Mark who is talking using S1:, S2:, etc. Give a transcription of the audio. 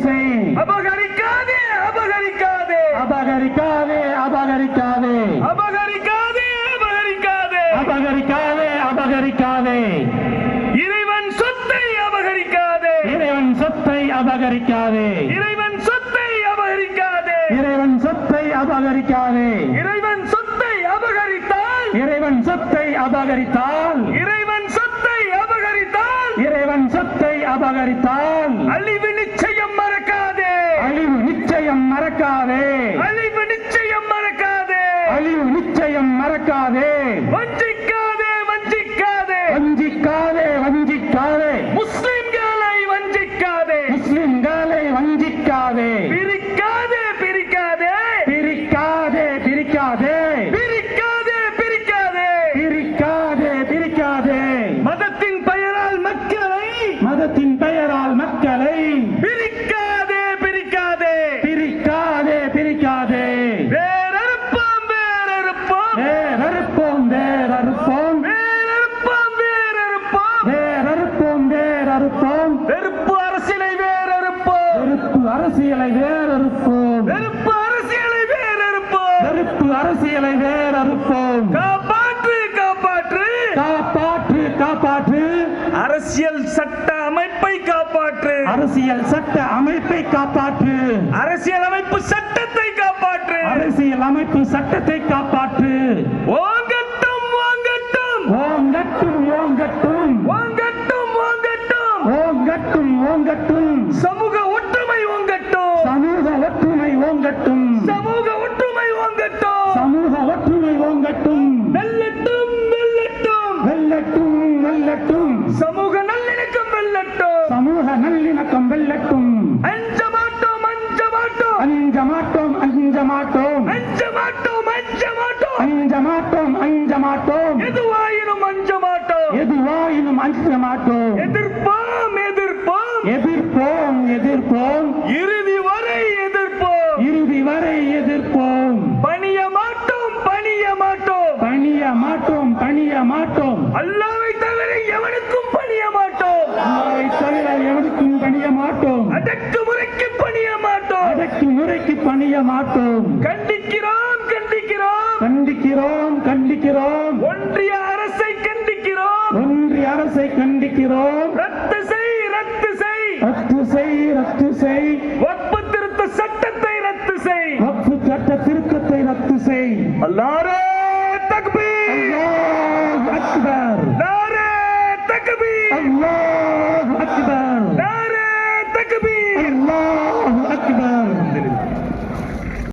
S1: செய்.
S2: அபகரிக்காதே அபகரிக்காதே
S1: அபகரிக்காதே அபகரிக்காதே
S2: அபகரிக்காதே அபகரிக்காதே
S1: அபகரிக்காதே அபகரிக்காதே.
S2: இறைவன் சொத்தை அபகரிக்காதே
S1: இறைவன் சொத்தை அபகரிக்காதே.
S2: இறைவன் சொத்தை அபகரிக்காதே
S1: இறைவன் சொத்தை அபகரிக்காதே.
S2: இறைவன் சொத்தை அபகரித்தால்
S1: இறைவன் சொத்தை அபகரித்தால்
S2: இறைவன் சொத்தை அபகரித்தால்
S1: இறைவன் சொத்தை அபகரித்தால்
S2: அழிவு நிச்சயம் மறக்காதே
S1: அழிவு நிச்சயம் மறக்காதே.
S2: அழிவு நிச்சயம் மறக்காதே
S1: அழிவு நிச்சயம் மறக்காதே.
S2: வஞ்சிக்காதே வஞ்சிக்காதே
S1: வஞ்சிக்காதே வஞ்சிக்காதே.
S2: முஸ்லிம்களை வஞ்சிக்காதே
S1: முஸ்லிம்களை வஞ்சிக்காதே.
S2: பிரிக்காதே பிரிக்காதே
S1: பிரிக்காதே பிரிக்காதே
S2: பிரிக்காதே பிரிக்காதே
S1: பிரிக்காதே பிரிக்காதே.
S2: மதத்தின் பெயரால் மக்களை
S1: மதத்தின் பெயரால் மக்களை
S2: பிரிக்காதே பிரிக்காதே
S1: பிரிக்காதே பிரிக்காதே.
S2: வேறறுப்போம் வேறறுப்போம்
S1: வேறறுப்போம் வேறறுப்போம்
S2: வேறறுப்போம் வேறறுப்போம்
S1: வேறறுப்போம் வேறறுப்போம்.
S2: வெறுப்பு அரசியலை வேறறுப்போம்
S1: வெறுப்பு அரசியலை வேறறுப்போம்.
S2: வெறுப்பு அரசியலை வேறறுப்போம்
S1: வெறுப்பு அரசியலை வேறறுப்போம்.
S2: காப்பாற்று காப்பாற்று
S1: காப்பாற்று காப்பாற்று.
S2: அரசியல் சட்ட அமைப்பை காப்பாற்று
S1: அரசியல் சட்ட அமைப்பை காப்பாற்று.
S2: அரசியல் அமைப்பு சட்டத்தை காப்பாற்று
S1: அரசியல் அமைப்பு சட்டத்தை காப்பாற்று.
S2: ஓங்கட்டும் ஓங்கட்டும்
S1: ஓங்கட்டும் ஓங்கட்டும்
S2: ஓங்கட்டும் ஓங்கட்டும்
S1: ஓங்கட்டும் ஓங்கட்டும்.
S2: சமூக ஒற்றுமை ஓங்கட்டும்
S1: சமூக ஒற்றுமை ஓங்கட்டும்.
S2: சமூக ஒற்றுமை ஓங்கட்டும்
S1: சமூக ஒற்றுமை ஓங்கட்டும்.
S2: வெல்லட்டும் வெல்லட்டும்
S1: வெல்லட்டும் வெல்லட்டும்.
S2: சமூக நல்லிணக்கம் வெல்லட்டும்
S1: சமூக நல்லிணக்கம் வெல்லட்டும்.
S2: அஞ்ச மாட்டோம் அஞ்ச மாட்டோம்
S1: அஞ்ச மாட்டோம் அஞ்ச மாட்டோம்
S2: அஞ்ச மாட்டோம் அஞ்ச மாட்டோம்
S1: அஞ்ச மாட்டோம் அஞ்ச மாட்டோம்.
S2: எதுவாயினும் அஞ்ச மாட்டோம்
S1: எதுவாயினும் அஞ்ச மாட்டோம்.
S2: எதிர்ப்போம் எதிர்ப்போம்
S1: எதிர்ப்போம் எதிர்ப்போம்.
S2: இறுதி வரை எதிர்ப்போம்
S1: இறுதி வரை எதிர்ப்போம்.
S2: பணிய மாட்டோம் பணிய மாட்டோம்
S1: பணிய மாட்டோம் பணிய மாட்டோம்.
S2: அல்லாஹ்வை தவிர எவனுக்கும் பணிய மாட்டோம்
S1: அல்லாஹ்வை தவிர எவனுக்கும் பணிய மாட்டோம்.
S2: அடக்குமுறைக்கு பணிய மாட்டோம்
S1: அடக்குமுறைக்கு பணிய மாட்டோம்.
S2: கண்டிக்கிறோம் கண்டிக்கிறோம்
S1: கண்டிக்கிறோம் கண்டிக்கிறோம்.
S2: ஒன்றிய அரசை கண்டிக்கிறோம்
S1: ஒன்றிய அரசை கண்டிக்கிறோம்.
S2: ரத்து செய் ரத்து செய்
S1: ரத்து செய் ரத்து செய்.
S2: வக்ஃபு திருத்த சட்டத்தை ரத்து செய்
S1: வக்ஃபு சட்ட திருத்தத்தை ரத்து செய்.
S2: அல்லாஹ்